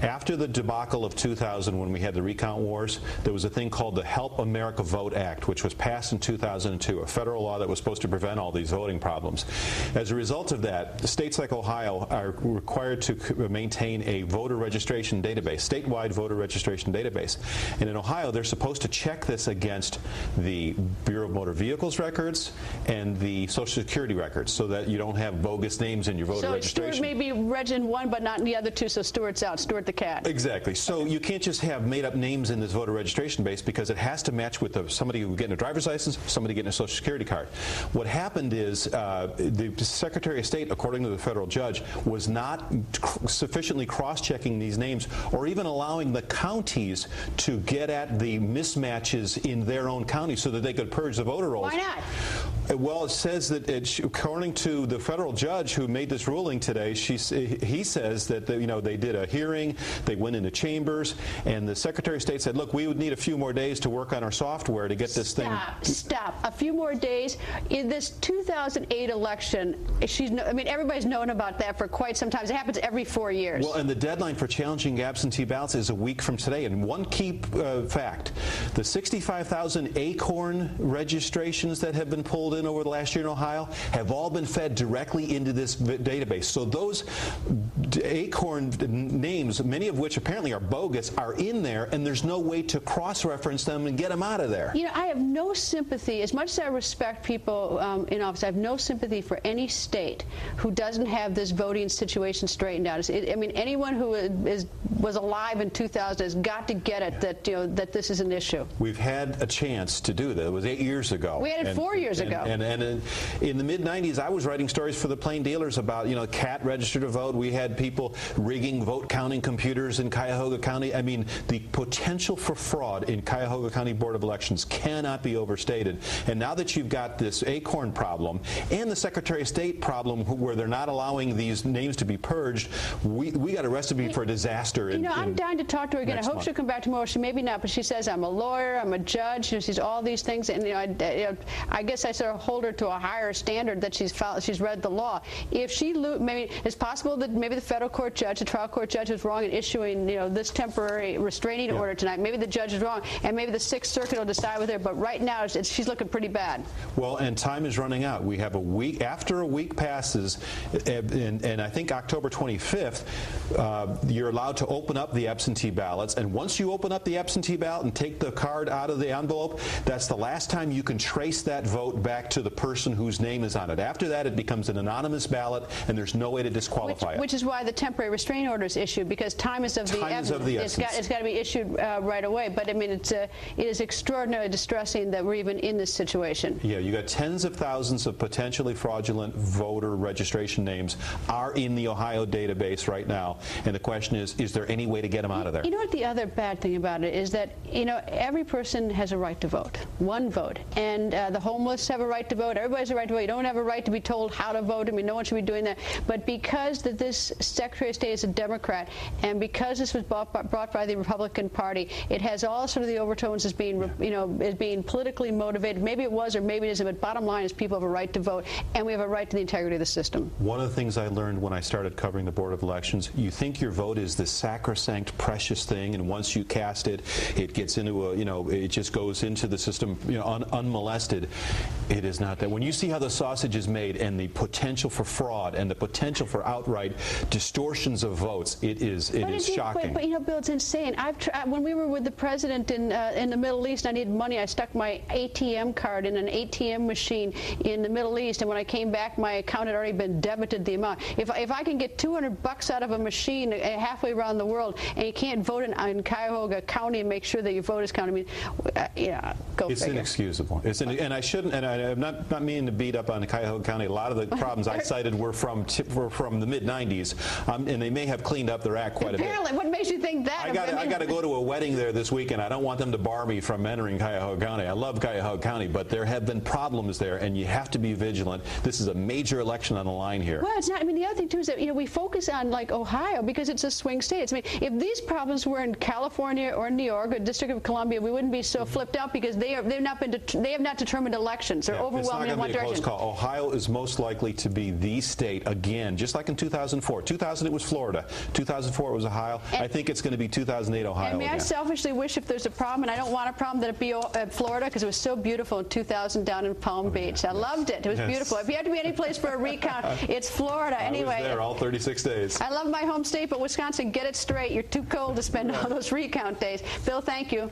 After the debacle of 2000, when we had the recount wars, there was a thing called the Help America Vote Act, which was passed in 2002, a federal law that was supposed to prevent all these voting problems. As a result of that, states like Ohio are required to maintain a voter registration database, statewide voter registration database. And in Ohio, they're supposed to check this against the Bureau of Motor Vehicles records and the Social Security records, so that you don't have bogus names in your voter registration. So Stewart may be reg in one, but not in the other two, so Stewart's out. Stewart the cat. Exactly. So you can't just have made-up names in this voter registration base, because it has to match with somebody who's getting a driver's license, somebody getting a Social Security card. What happened is the Secretary of State, according to the federal judge, was not sufficiently cross-checking these names, or even allowing the counties to get at the mismatches in their own county so that they could purge the voter rolls. Why not? Well, it says that, according to the federal judge who made this ruling today, he says that they did a hearing, they went into chambers, and the Secretary of State said, look, we would need a few more days to work on our software to get this thing. Stop. A few more days. In this 2008 election, everybody's known about that for quite some time. It happens every 4 years. Well, and the deadline for challenging absentee ballots is a week from today. And one key fact, the 65,000 ACORN registrations that have been pulled in over the last year in Ohio have all been fed directly into this database. So those ACORN names, many of which apparently are bogus, are in there, and there's no way to cross-reference them and get them out of there. I have no sympathy, as much as I respect people in office, I have no sympathy for any state who doesn't have this voting situation straightened out. Anyone who was alive in 2000 has got to get it that this is an issue. We've had a chance to do that. It was 8 years ago. We had it 4 years ago. And in the mid-90s, I was writing stories for the Plain Dealers about, CAT registered to vote. We had people rigging vote counting computers in Cuyahoga County. The potential for fraud in Cuyahoga County Board of Elections cannot be overstated. And now that you've got this ACORN problem and the Secretary of State problem where they're not allowing these names to be purged, we got a recipe for a disaster. I'm dying to talk to her again. I hope she'll come back tomorrow. She maybe not, but she says, I'm a lawyer, I'm a judge, she's all these things. And I guess I sort of hold her to a higher standard that she's read the law. If she maybe it's possible that maybe the federal court judge, the trial court judge, was wrong in issuing this temporary restraining order tonight. Maybe the judge is wrong, and maybe the Sixth Circuit will decide with her. But right now, she's looking pretty bad. Well, and time is running out. We have a week. After a week passes, and I think October 25th, you're allowed to open up the absentee ballots. And once you open up the absentee ballot and take the card out of the envelope, that's the last time you can trace that vote back to the person whose name is on it. After that, it becomes an anonymous ballot, and there's no way to disqualify it. Which is why the temporary restraining order is issued, because time is of the essence. It's got to be issued right away. But it is extraordinarily distressing that we're even in this situation. Yeah, you got tens of thousands of potentially fraudulent voter registration names are in the Ohio database right now, and the question is there any way to get them out of there? You know what the other bad thing about it is that every person has a right to vote, one vote, and the homeless have a right to vote. Everybody has a right to vote. You don't have a right to be told how to vote. No one should be doing that. But because this Secretary of State is a Democrat, and because this was brought by the Republican Party, it has all sort of the overtones as being, as being politically motivated. Maybe it was, or maybe it isn't. But bottom line is, people have a right to vote, and we have a right to the integrity of the system. One of the things I learned when I started covering the Board of Elections, you think your vote is this sacrosanct, precious thing, and once you cast it, it gets into it just goes into the system, unmolested. It is not that. When you see how the sausage is made and the potential for fraud and the potential for outright distortions of votes, it is shocking. But Bill, it's insane. When we were with the president in the Middle East, I needed money. I stuck my ATM card in an ATM machine in the Middle East, and when I came back, my account had already been debited the amount. If I can get $200 out of a machine halfway around the world, and you can't vote in Cuyahoga County and make sure that your vote is counted, go it's figure. Inexcusable. And I shouldn't. And I'm not meaning to beat up on Cuyahoga County. A lot of the problems I cited were from the mid-'90s, and they may have cleaned up their act quite a bit. Apparently, what makes you think that? I got to go to a wedding there this weekend. I don't want them to bar me from entering Cuyahoga County. I love Cuyahoga County, but there have been problems there, and you have to be vigilant. This is a major election on the line here. Well, it's not. The other thing too is that we focus on Ohio because it's a swing state. If these problems were in California or New York or District of Columbia, we wouldn't be so flipped out because they have not determined elections. They're overwhelming in one direction. It's not going to be a close call. Ohio is most likely to be the state again, just like in 2004. 2000 it was Florida. 2004 it was Ohio. And I think it's going to be 2008 Ohio and may again. I selfishly wish, if there's a problem, and I don't want a problem, that it be Florida, because it was so beautiful in 2000 down in Palm Beach. I loved it. It was beautiful. If you had to be any place for a recount, it's Florida. Anyway, I was there all 36 days. I love my home state, but Wisconsin, get it straight. You're too cold to spend all those recount days. Bill, thank you.